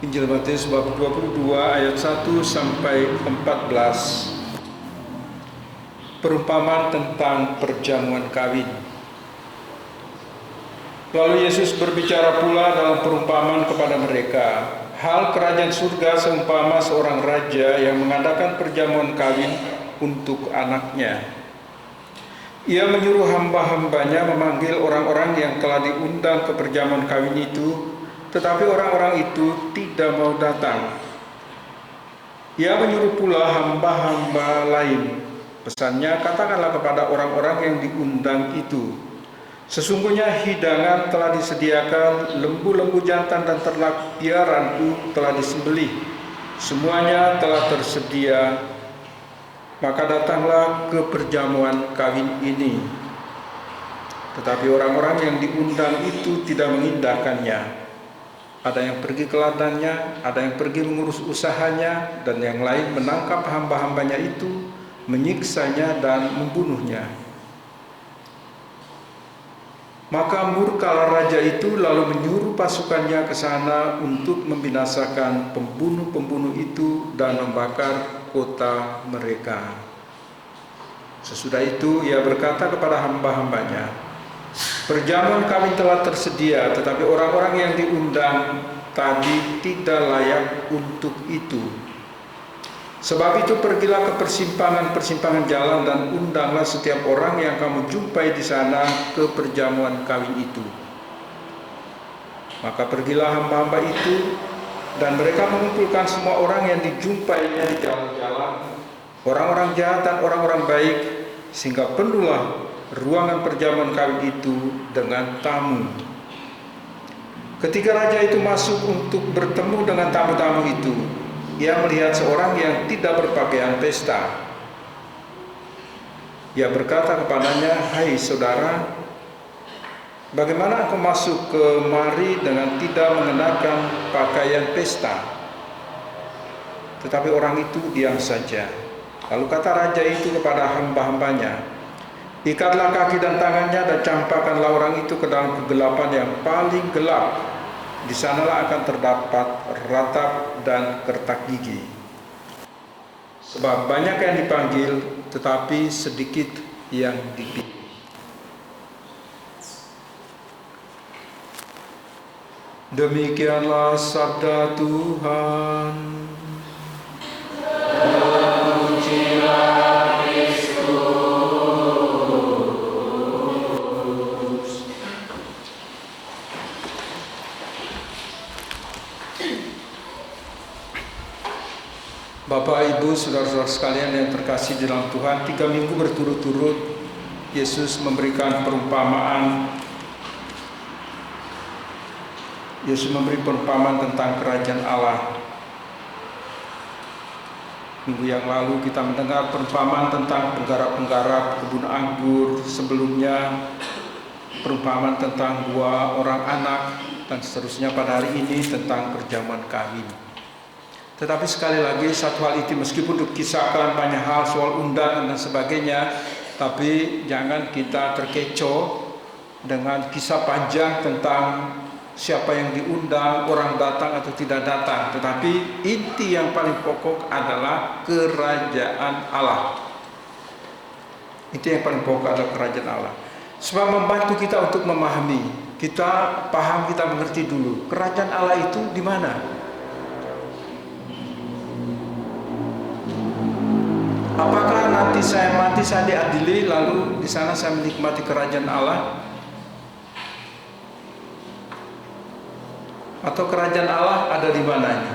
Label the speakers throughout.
Speaker 1: Injil Matius bab 22 ayat 1 sampai 14. Perumpamaan tentang perjamuan kawin. Lalu Yesus berbicara pula dalam perumpamaan kepada mereka. Hal kerajaan surga seumpama seorang raja yang mengadakan perjamuan kawin untuk anaknya. Ia menyuruh hamba-hambanya memanggil orang-orang yang telah diundang ke perjamuan kawin itu, tetapi orang-orang itu tidak mau datang. Ia menyuruh pula hamba-hamba lain. Pesannya, katakanlah kepada orang-orang yang diundang itu, sesungguhnya hidangan telah disediakan, lembu-lembu jantan dan ternak piaraanku telah disembelih. Semuanya telah tersedia, maka datanglah ke perjamuan kawin ini. Tetapi orang-orang yang diundang itu tidak mengindahkannya. Ada yang pergi ke ladangnya, ada yang pergi mengurus usahanya, dan yang lain menangkap hamba-hambanya itu, menyiksanya dan membunuhnya. Maka murkalah raja itu lalu menyuruh pasukannya ke sana untuk membinasakan pembunuh-pembunuh itu dan membakar kota mereka. Sesudah itu ia berkata kepada hamba-hambanya, perjamuan kawin telah tersedia, tetapi orang-orang yang diundang tadi tidak layak untuk itu. Sebab itu pergilah ke persimpangan-persimpangan jalan dan undanglah setiap orang yang kamu jumpai di sana ke perjamuan kawin itu. Maka pergilah hamba-hamba itu, dan mereka mengumpulkan semua orang yang dijumpainya di jalan-jalan, orang-orang jahat dan orang-orang baik, sehingga penuhlah ruangan perjamuan kawin itu dengan tamu. Ketika raja itu masuk untuk bertemu dengan tamu-tamu itu, ia melihat seorang yang tidak berpakaian pesta. Ia berkata kepadanya, hai saudara, bagaimana engkau masuk kemari dengan tidak mengenakan pakaian pesta? Tetapi orang itu diam saja. Lalu kata raja itu kepada hamba-hambanya, ikatlah kaki dan tangannya dan campakkanlah orang itu ke dalam kegelapan yang paling gelap. Di sanalah akan terdapat ratap dan kertak gigi. Sebab banyak yang dipanggil, tetapi sedikit yang dipilih. Demikianlah sabda Tuhan. Bapak, Ibu, saudara-saudara sekalian yang terkasih di dalam Tuhan, 3 minggu berturut-turut Yesus memberikan perumpamaan. Yesus memberi perumpamaan tentang kerajaan Allah. Minggu yang lalu kita mendengar perumpamaan tentang penggarap-penggarap kebun anggur. Sebelumnya perumpamaan tentang 2 orang anak, dan seterusnya pada hari ini tentang perjamuan kawin. Tetapi sekali lagi satu hal itu, meskipun dikisahkan banyak hal soal undangan dan sebagainya, tapi jangan kita terkecoh dengan kisah panjang tentang siapa yang diundang, orang datang atau tidak datang. Tetapi inti yang paling pokok adalah kerajaan Allah. Inti yang paling pokok adalah kerajaan Allah. Sebab membantu kita untuk memahami, kita paham, kita mengerti dulu kerajaan Allah itu di mana. Apakah nanti saya mati, saya diadili, lalu di sana saya menikmati kerajaan Allah? Atau kerajaan Allah ada di mananya?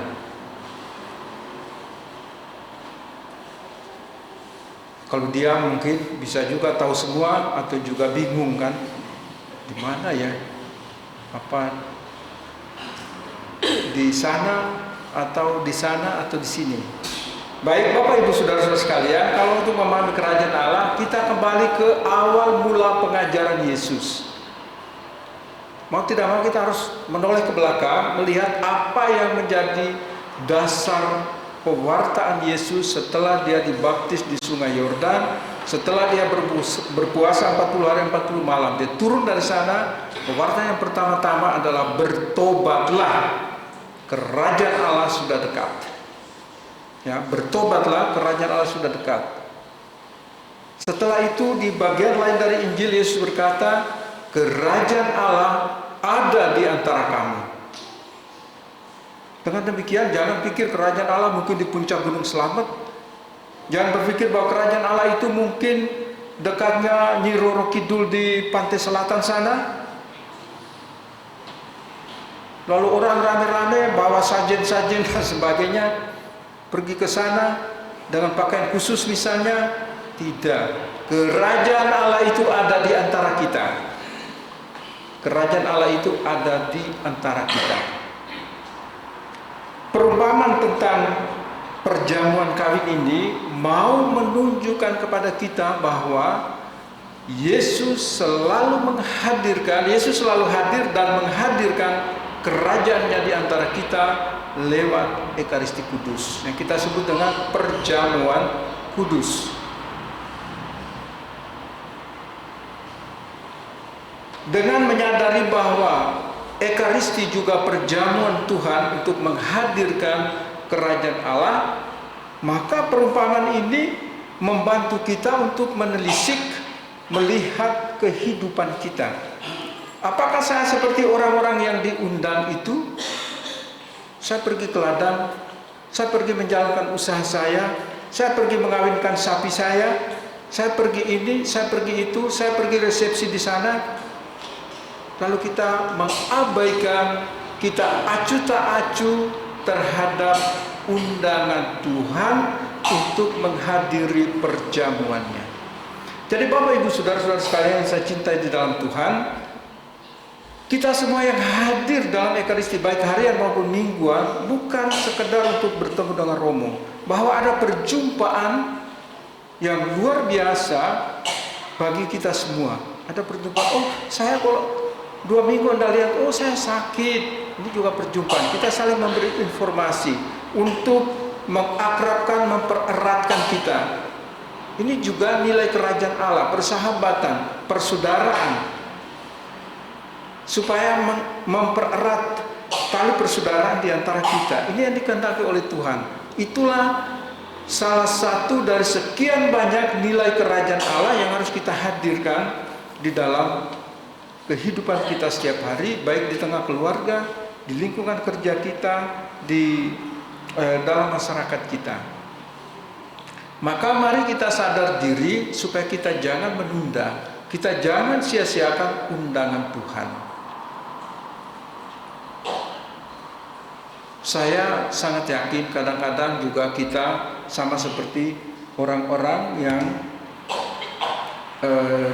Speaker 1: Kalau dia mungkin bisa juga tahu semua atau juga bingung kan? Di mana ya? Apa di sana atau di sana atau di sini? Baik Bapak Ibu Saudara-saudara sekalian, kalau untuk memahami kerajaan Allah, kita kembali ke awal mula pengajaran Yesus. Mau tidak mau kita harus menoleh ke belakang, melihat apa yang menjadi dasar pewartaan Yesus setelah dia dibaptis di Sungai Yordan, setelah dia berpuasa 40 hari 40 malam. Dia turun dari sana, pewartaan yang pertama-tama adalah bertobatlah. kerajaan Allah sudah dekat. Ya, bertobatlah, kerajaan Allah sudah dekat. Setelah itu di bagian lain dari Injil Yesus berkata, kerajaan Allah ada di antara kamu. Dengan demikian jangan pikir kerajaan Allah mungkin di puncak Gunung Slamet. Jangan berpikir bahwa kerajaan Allah itu mungkin dekatnya Nyi Roro Kidul di pantai selatan sana. Lalu orang rame-rame bawa sajen-sajen dan sebagainya pergi ke sana dengan pakaian khusus misalnya. Tidak. Kerajaan Allah itu ada di antara kita. Kerajaan Allah itu ada di antara kita. Perumpamaan tentang perjamuan kawin ini mau menunjukkan kepada kita bahwa Yesus selalu hadir dan menghadirkan kerajaannya di antara kita lewat Ekaristi Kudus yang kita sebut dengan perjamuan kudus. Dengan menyadari bahwa Ekaristi juga perjamuan Tuhan untuk menghadirkan kerajaan Allah, maka perumpamaan ini membantu kita untuk menelisik, melihat kehidupan kita. Apakah saya seperti orang-orang yang diundang itu? Saya pergi ke ladang, saya pergi menjalankan usaha saya pergi mengawinkan sapi saya pergi ini, saya pergi itu, saya pergi resepsi di sana. Lalu kita mengabaikan, kita acu tak acu terhadap undangan Tuhan untuk menghadiri perjamuannya. Jadi Bapak Ibu Saudara-saudara sekalian yang saya cintai di dalam Tuhan, kita semua yang hadir dalam Ekaristi baik harian maupun mingguan bukan sekedar untuk bertemu dengan Romo, bahwa ada perjumpaan yang luar biasa bagi kita semua. Ada perjumpaan, saya kalau 2 minggu Anda lihat, saya sakit. Ini juga perjumpaan. Kita saling memberi informasi untuk mengakrabkan, mempereratkan kita. Ini juga nilai kerajaan Allah, persahabatan, persaudaraan, supaya mempererat tali persaudaraan di antara kita. Ini yang dikehendaki oleh Tuhan. Itulah salah satu dari sekian banyak nilai kerajaan Allah yang harus kita hadirkan di dalam kehidupan kita setiap hari, baik di tengah keluarga, di lingkungan kerja kita, di dalam masyarakat kita. Maka mari kita sadar diri supaya kita jangan menunda, kita jangan sia-siakan undangan Tuhan. Saya sangat yakin kadang-kadang juga kita sama seperti orang-orang yang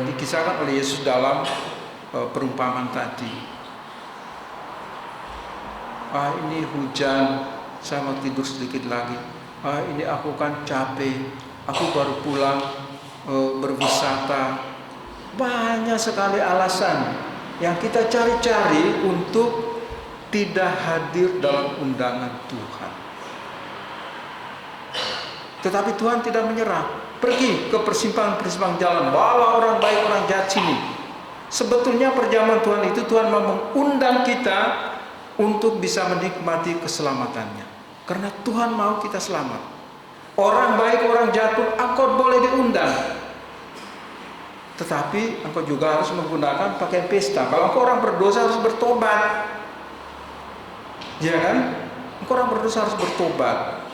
Speaker 1: dikisahkan oleh Yesus dalam perumpamaan tadi. Ini hujan, saya mau tidur sedikit lagi. Ini aku kan capek, aku baru pulang berwisata. Banyak sekali alasan yang kita cari-cari untuk tidak hadir dalam undangan Tuhan. Tetapi Tuhan tidak menyerah. Pergi ke persimpangan-persimpangan jalan, bawa orang baik, orang jahat sini. Sebetulnya perjamuan Tuhan itu Tuhan mau mengundang kita untuk bisa menikmati keselamatannya. Karena Tuhan mau kita selamat. Orang baik, orang jahat pun engkau boleh diundang. Tetapi engkau juga harus menggunakan pakaian pesta. Kalau engkau orang berdosa harus bertobat. Ya kan? Engkau orang berdosa harus bertobat.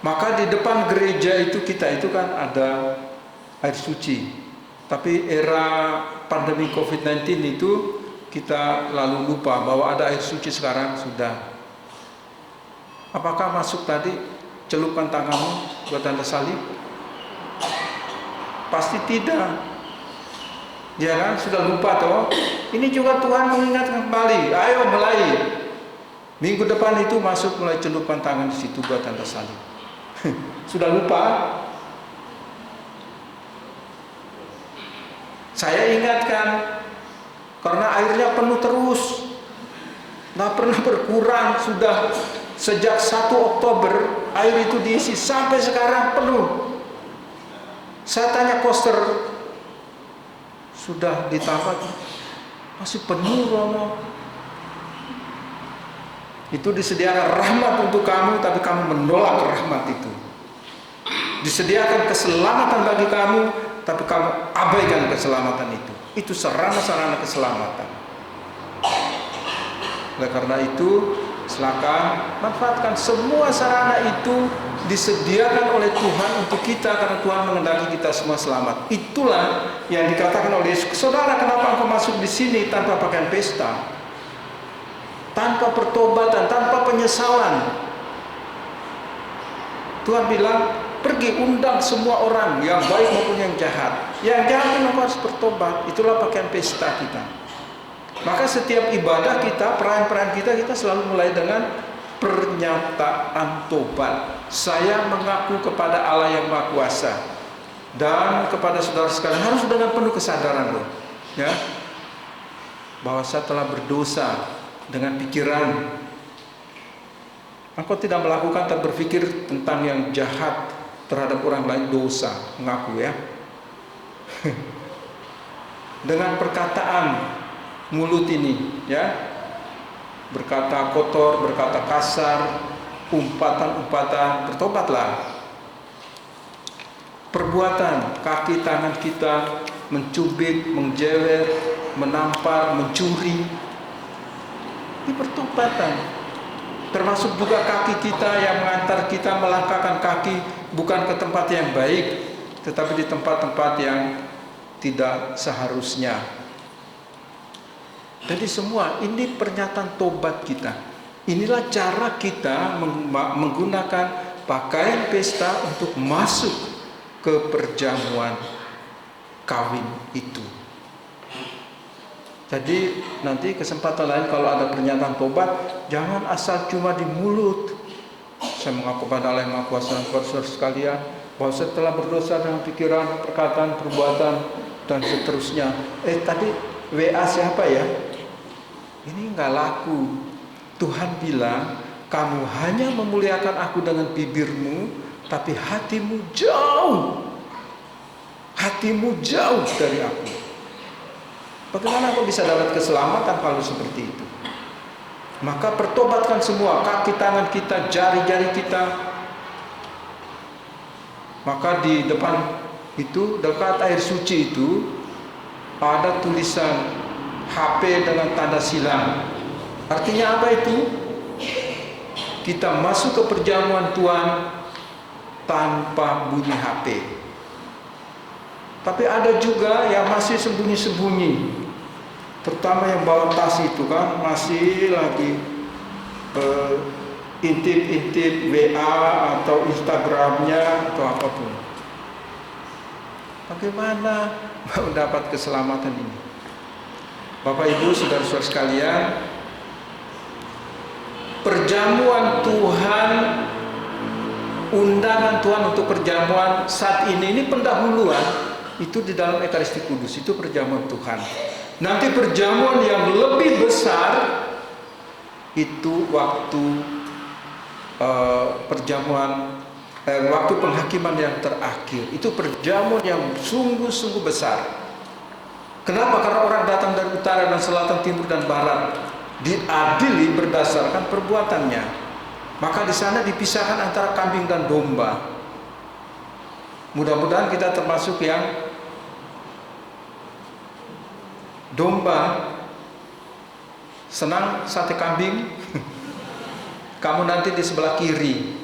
Speaker 1: Maka di depan gereja itu kita itu kan ada air suci. Tapi era pandemi COVID-19 itu kita lalu lupa bahwa ada air suci sekarang sudah. Apakah masuk tadi celupkan tanganmu buat tanda salib? Pasti tidak. Ya kan? Sudah lupa toh. Ini juga Tuhan mengingatkan kembali. Ayo mulai. Minggu depan itu masuk mulai celupkan tangan di situ buat tanda salib. Sudah lupa? Saya ingatkan, karena airnya penuh terus, nggak pernah berkurang. Sudah sejak 1 Oktober air itu diisi sampai sekarang penuh. Saya tanya koster, sudah ditambah, masih penuh Romo. Itu disediakan rahmat untuk kamu, tapi kamu menolak rahmat itu. Disediakan keselamatan bagi kamu, tapi kamu abaikan keselamatan itu. Itu sarana-sarana keselamatan. Oleh karena itu, silakan manfaatkan semua sarana itu disediakan oleh Tuhan untuk kita, karena Tuhan mengendaki kita semua selamat. Itulah yang dikatakan oleh Yesus. Saudara, kenapa engkau masuk di sini tanpa pakaian pesta? Tanpa pertobatan, tanpa penyesalan. Tuhan bilang, pergi undang semua orang, yang baik maupun yang jahat. Yang jahat pun harus bertobat. Itulah pakaian pesta kita. Maka setiap ibadah kita, perayaan-perayaan kita selalu mulai dengan pernyataan tobat. Saya mengaku kepada Allah yang Maha Kuasa dan kepada saudara sekalian, harus dengan penuh kesadaran loh, ya, bahwa saya telah berdosa dengan pikiran. Engkau tidak melakukan atau berpikir tentang yang jahat terhadap orang lain, dosa, mengaku ya. Dengan perkataan mulut ini, ya, berkata kotor, berkata kasar, umpatan-umpatan, bertobatlah. Perbuatan kaki tangan kita mencubit, menjewer, menampar, mencuri, ini pertobatan. Termasuk juga kaki kita yang mengantar kita melangkahkan kaki bukan ke tempat yang baik, tetapi di tempat-tempat yang tidak seharusnya. Jadi semua ini pernyataan tobat kita. Inilah cara kita menggunakan pakaian pesta untuk masuk ke perjamuan kawin itu. Jadi nanti kesempatan lain kalau ada pernyataan tobat, jangan asal cuma di mulut. Saya mengaku pada Allah yang Maha Kuasa dan saudara sekalian bahwa saya telah berdosa dengan pikiran, perkataan, perbuatan dan seterusnya. Tadi WA siapa ya? Ini nggak laku. Tuhan bilang, kamu hanya memuliakan aku dengan bibirmu, tapi hatimu jauh dari aku. Bagaimana aku bisa dapat keselamatan kalau seperti itu? Maka pertobatkan semua, kaki tangan kita, jari-jari kita. Maka di depan itu, dekat air suci itu, ada tulisan HP dengan tanda silang. Artinya apa itu? Kita masuk ke perjamuan Tuhan tanpa bunyi HP. Tapi ada juga yang masih sembunyi-sembunyi, terutama yang bawa tas itu kan, masih lagi intip-intip WA atau Instagramnya atau apapun. Bagaimana mendapat keselamatan ini? Bapak Ibu, saudara-saudara sekalian, perjamuan Tuhan, undangan Tuhan untuk perjamuan saat ini pendahuluan. Itu di dalam Ekaristi Kudus, itu perjamuan Tuhan. Nanti perjamuan yang lebih besar itu waktu waktu penghakiman yang terakhir. Itu perjamuan yang sungguh-sungguh besar. Kenapa? Karena orang datang dari utara dan selatan, timur dan barat, diadili berdasarkan perbuatannya. Maka di sana dipisahkan antara kambing dan domba. Mudah-mudahan kita termasuk yang domba. Senang sate kambing? Kamu nanti di sebelah kiri.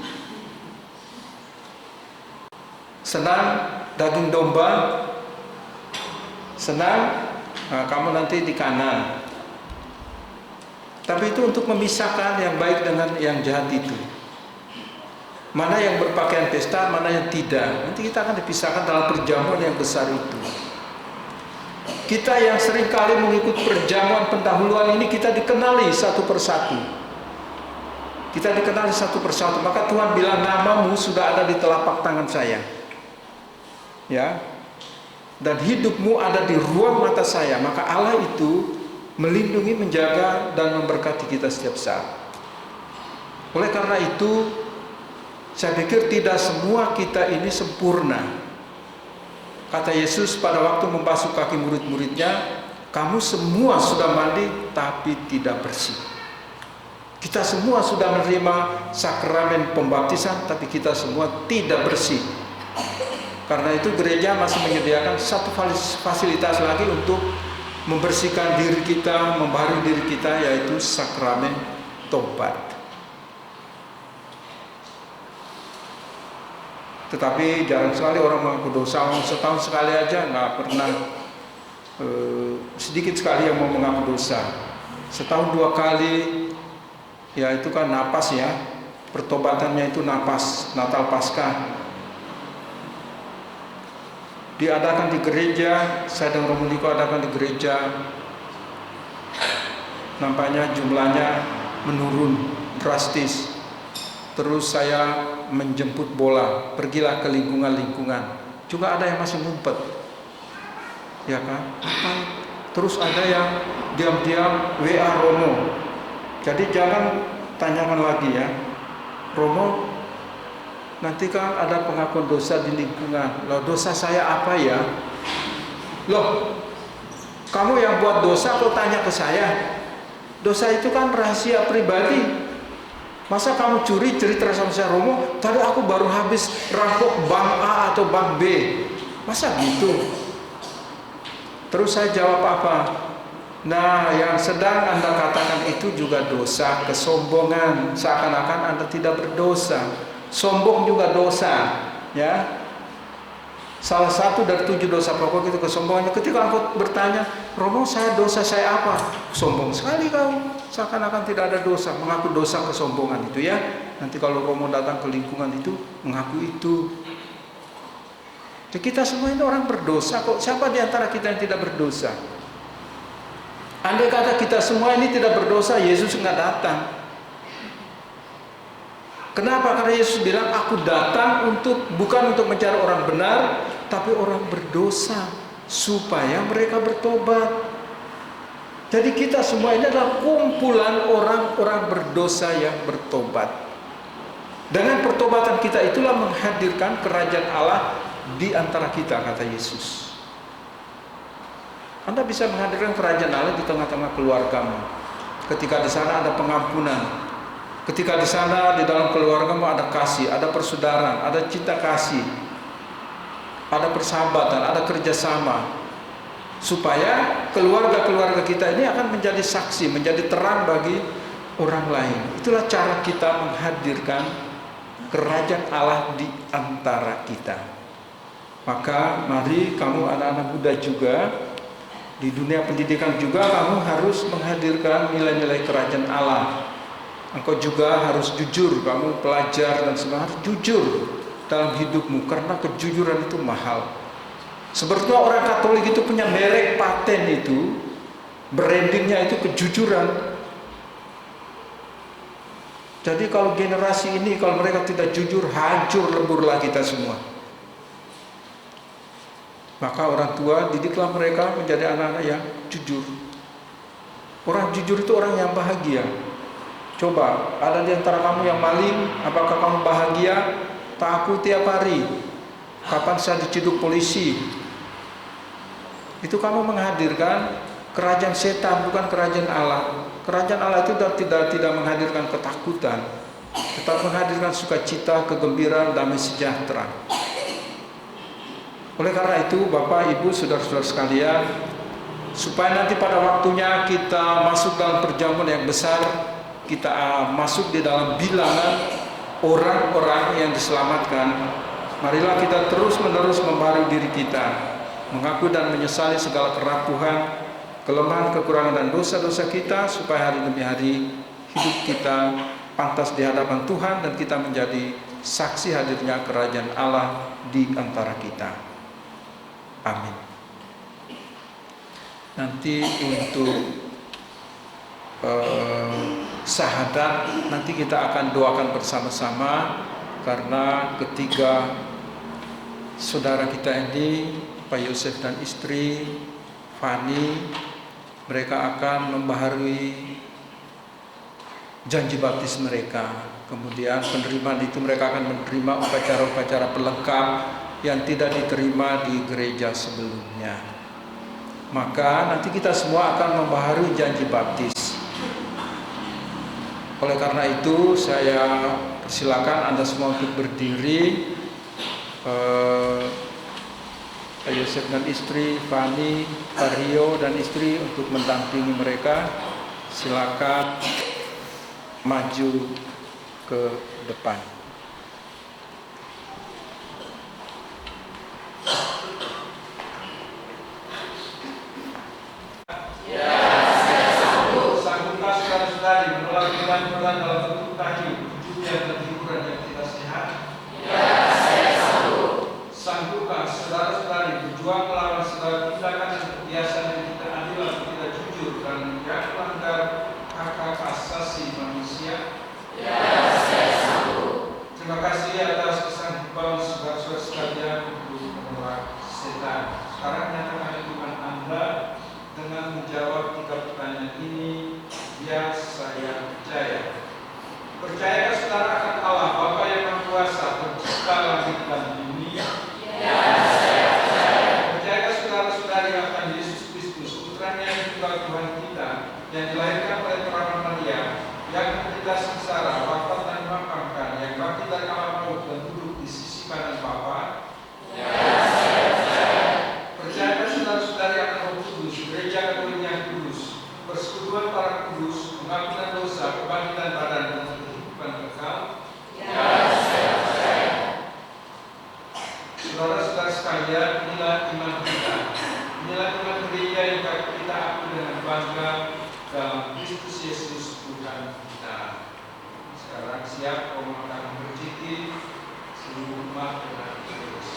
Speaker 1: Senang daging domba? Senang? Nah, kamu nanti di kanan. Tapi itu untuk memisahkan yang baik dengan yang jahat itu. Mana yang berpakaian pesta, mana yang tidak. Nanti kita akan dipisahkan dalam perjamuan yang besar itu. Kita yang seringkali mengikut perjamuan pendahuluan ini, kita dikenali satu persatu. Kita dikenali satu persatu. Maka Tuhan bilang, namamu sudah ada di telapak tangan saya. Ya. Dan hidupmu ada di ruang mata saya. Maka Allah itu melindungi, menjaga, dan memberkati kita setiap saat. Oleh karena itu, saya pikir tidak semua kita ini sempurna. Kata Yesus pada waktu membasuh kaki murid-muridnya, kamu semua sudah mandi tapi tidak bersih. Kita semua sudah menerima sakramen pembaptisan, tapi kita semua tidak bersih. Karena itu gereja masih menyediakan satu fasilitas lagi untuk membersihkan diri kita, membaharui diri kita, yaitu sakramen tobat. Tetapi jarang sekali orang mengaku dosa. Setahun sekali aja nggak pernah, sedikit sekali yang mau mengaku dosa. Setahun 2 kali, ya itu kan napas ya, pertobatannya itu napas, Natal Paskah. Diadakan di gereja, saya dan Romo Niko adakan di gereja. Nampaknya jumlahnya menurun drastis. Terus saya menjemput bola, pergilah ke lingkungan-lingkungan. Juga ada yang masih ngumpet, ya kan? Terus ada yang diam-diam WA Romo. Jadi jangan tanyakan lagi ya, Romo, nanti kan ada pengakuan dosa di lingkungan. Loh, dosa saya apa ya? Loh, kamu yang buat dosa kok tanya ke saya? Dosa itu kan rahasia pribadi. Masa kamu curi cerita sama saya, Romo, tadi aku baru habis rampok bank A atau bank B. Masa gitu? Terus saya jawab apa? Nah, yang sedang Anda katakan itu juga dosa, kesombongan. Seakan-akan Anda tidak berdosa. Sombong juga dosa, ya. Salah satu dari 7 dosa pokok itu kesombongannya. Ketika aku bertanya, Romo, dosa saya apa? Sombong sekali kau. Seakan-akan tidak ada dosa, mengaku dosa kesombongan itu ya. Nanti kalau Romo datang ke lingkungan itu, mengaku itu. Jadi kita semua ini orang berdosa kok. Siapa di antara kita yang tidak berdosa? Andai kata kita semua ini tidak berdosa, Yesus nggak datang. Kenapa? Karena Yesus bilang, aku datang bukan untuk mencari orang benar, tapi orang berdosa, supaya mereka bertobat. Jadi kita semua ini adalah kumpulan orang-orang berdosa yang bertobat. Dengan pertobatan kita itulah menghadirkan kerajaan Allah di antara kita, kata Yesus. Anda bisa menghadirkan kerajaan Allah di tengah-tengah keluargamu. Ketika di sana ada pengampunan, ketika di sana di dalam keluargamu ada kasih, ada persaudaraan, ada cinta kasih, ada persahabatan, ada kerjasama, supaya keluarga-keluarga kita ini akan menjadi saksi, menjadi terang bagi orang lain. Itulah cara kita menghadirkan kerajaan Allah di antara kita. Maka mari kamu anak-anak muda juga, di dunia pendidikan juga kamu harus menghadirkan nilai-nilai kerajaan Allah. Engkau juga harus jujur, kamu pelajar dan semua harus jujur dalam hidupmu, karena kejujuran itu mahal. Sebetulnya orang Katolik itu punya merek paten itu, brandingnya itu kejujuran. Jadi kalau generasi ini, kalau mereka tidak jujur, hancur leburlah kita semua. Maka orang tua, didiklah mereka menjadi anak-anak yang jujur. Orang jujur itu orang yang bahagia. Coba, ada di antara kamu yang maling, apakah kamu bahagia? Takut tiap hari. Kapan saya diciduk polisi? Itu kamu menghadirkan kerajaan setan, bukan kerajaan Allah. Kerajaan Allah itu tidak menghadirkan ketakutan, tetapi menghadirkan sukacita, kegembiraan, damai sejahtera. Oleh karena itu, Bapak, Ibu, saudara-saudara sekalian, supaya nanti pada waktunya kita masuk dalam perjamuan yang besar, kita masuk di dalam bilangan orang-orang yang diselamatkan, marilah kita terus-menerus membaharui diri kita, mengaku dan menyesali segala kerapuhan, kelemahan, kekurangan dan dosa-dosa kita, supaya hari demi hari hidup kita pantas di hadapan Tuhan dan kita menjadi saksi hadirnya kerajaan Allah di antara kita. Amin. Nanti untuk syahadat nanti kita akan doakan bersama-sama, karena ketiga saudara kita ini, Pak Yosef dan istri Fani, mereka akan membaharui janji baptis mereka. Kemudian penerimaan itu mereka akan menerima upacara-upacara pelengkap yang tidak diterima di gereja sebelumnya. Maka nanti kita semua akan membaharui janji baptis. Oleh karena itu saya persilakan Anda semua untuk berdiri. Pak Yosef dan istri, Fani, Pak Rio dan istri untuk mendampingi mereka. Silakan maju ke depan. Sanggupkah saudara-saudari menolak bulan-bulan dalam bentuk kayu, tujuan dan hiburan yang tidak sehat? Sanggupkah saudara-saudari berjuang melawan segala tindakan dan kebiasaan yang tidak adil atau tidak jujur dan yang melanggar hak asasi manusia? Terima kasih atas kesanggupan saudara-saudara sekalian untuk menolak setan. Sekarang nyatakan Tuhan Anda dengan menjawab 3 pertanyaan ini. Ya, saya percaya. Percayakah saudara akan Allah Bapa yang Maha Kuasa, pencipta langit dan bumi? Percayakah saudara-saudari akan Yesus Kristus, putranya yang tunggal Tuhan kita, yang dilahirkan oleh perawan Maria, yang menderita sengsara, wafat dan dimakamkan, yang bangkit dari alam maut dan duduk di sisi kanan Bapa? Percayakah saudara-saudari akan Roh Kudus, gereja Katolik yang kudus, persekutuan para kudus, pengampunan dosa, kebangkitan badan dan kehidupan kekal? Saudara-saudara sekalian, inilah iman kita. Inilah iman gereja yang kita akui dengan bangga dalam Kristus Yesus Tuhan kita. Sekarang siap Om akan berciti seluruh umat dengan Kristus.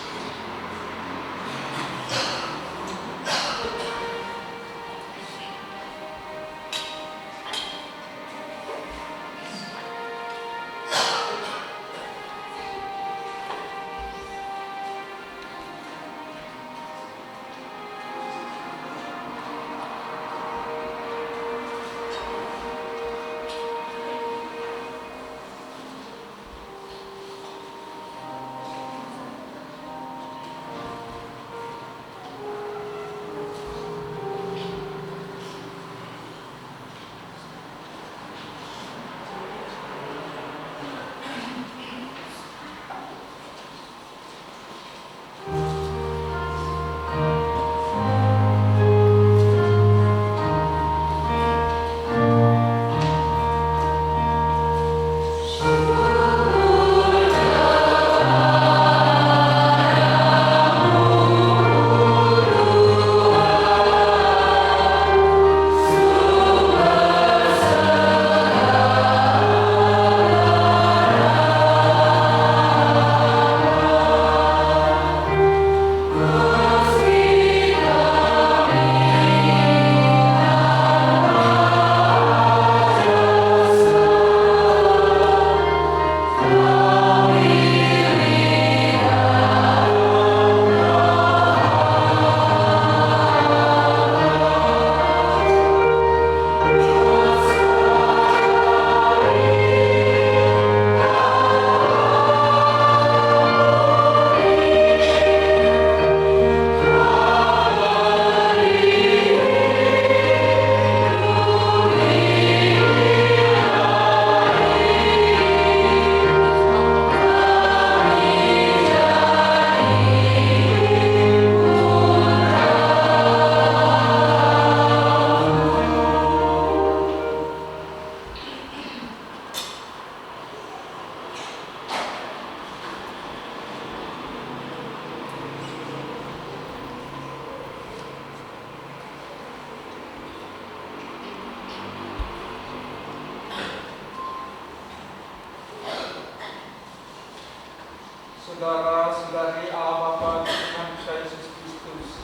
Speaker 1: Saudara-saudari Allah Bapa Tuhan kita Yesus Kristus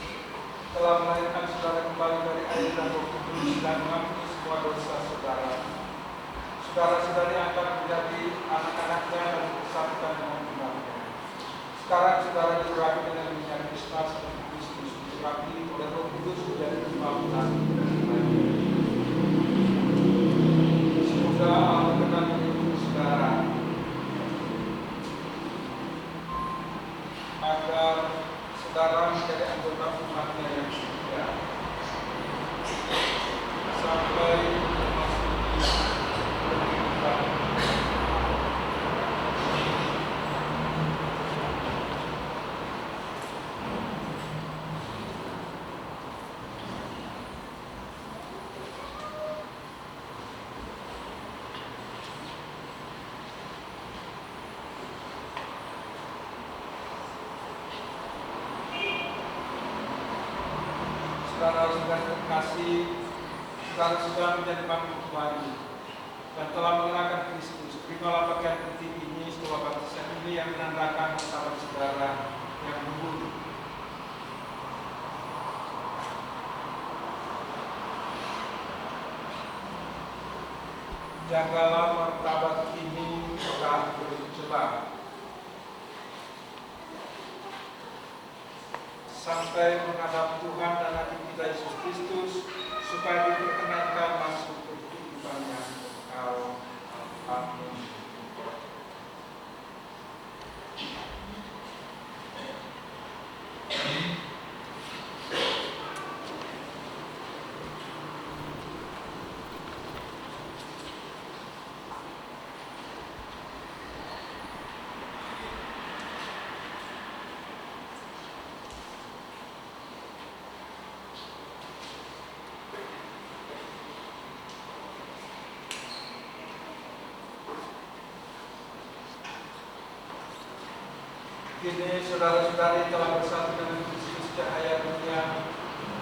Speaker 1: telah melahirkan saudara kembali dari air dan Roh Kudus dan mengampuni semua dosa saudara. Saudara-saudari akan menjadi anak-anaknya dan bersatukan dengan Tuhannya. Sekarang saudara diurapi dengan minyak Kristus dan Kristus, diurapi oleh Roh Kudus menjadi pembangunan dan imannya. Semoga Allah berkenan menyembuhkan saudara, agar saudara menjadi anggota umatnya yang setia sampai memasuki kehidupan saudara-saudara terkasih, saudara-saudara menjadi makhluk baru dan telah mengenakan Kristus. Terimalah pakaian putih ini setelah baptisan ini yang menandakan sahabat saudara yang gugur. Jagalah martabat ini tak bercela, sampai menghadap Tuhan dan Nabi kita Yesus Kristus, supaya diperkenankan masuk ke kehidupan yang kekal. Amin. Kini saudara-saudari telah bersatu dengan Kristus cahaya dunia,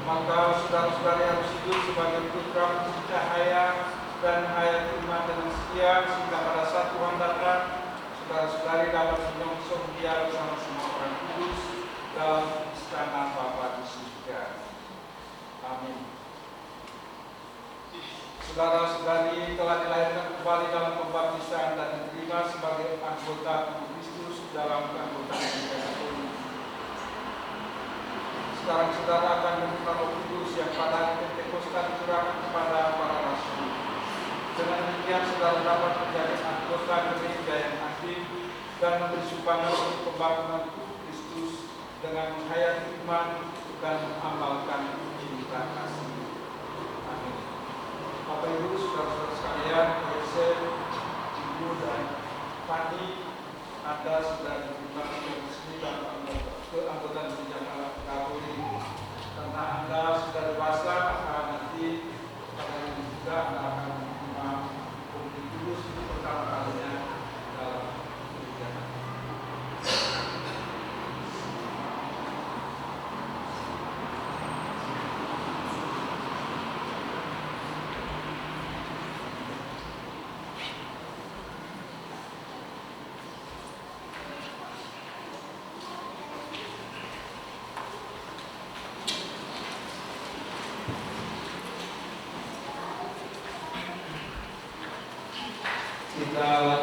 Speaker 1: maka saudara-saudari harus hidup sebagai putra cahaya dan hayat iman dengan setia, sehingga pada saat Tuhan datang, saudara-saudari dapat menyongsong Dia bersama semua orang kudus dalam istana Bapa di surga. Amin. Saudara-saudari telah dilahirkan kembali dalam pembaptisan dan diterima sebagai anggota tubuh Kristus dalam keanggotaan gereja Katolik. Sekarang saudara akan menerima Roh Kudus yang pada hari Pentakosta dicurahkan kepada para rasul. Dengan demikian saudara dapat menjadi anggota gereja yang aktif dan memberi sumbangan untuk pembangunan tubuh Kristus dengan menghayati iman dan mengamalkan cinta kasih. Amin. Bapak Ibu, saudara-saudara sekalian, Yosef, Ibu dan Fani, Anda sudah diterima resmi dalam keanggotaan gereja Katolik. Karena Anda sudah dewasa, maka nanti pada hari ini juga Anda akan menerima Komunitas Kudus untuk pertama kalinya dalam gereja. Kita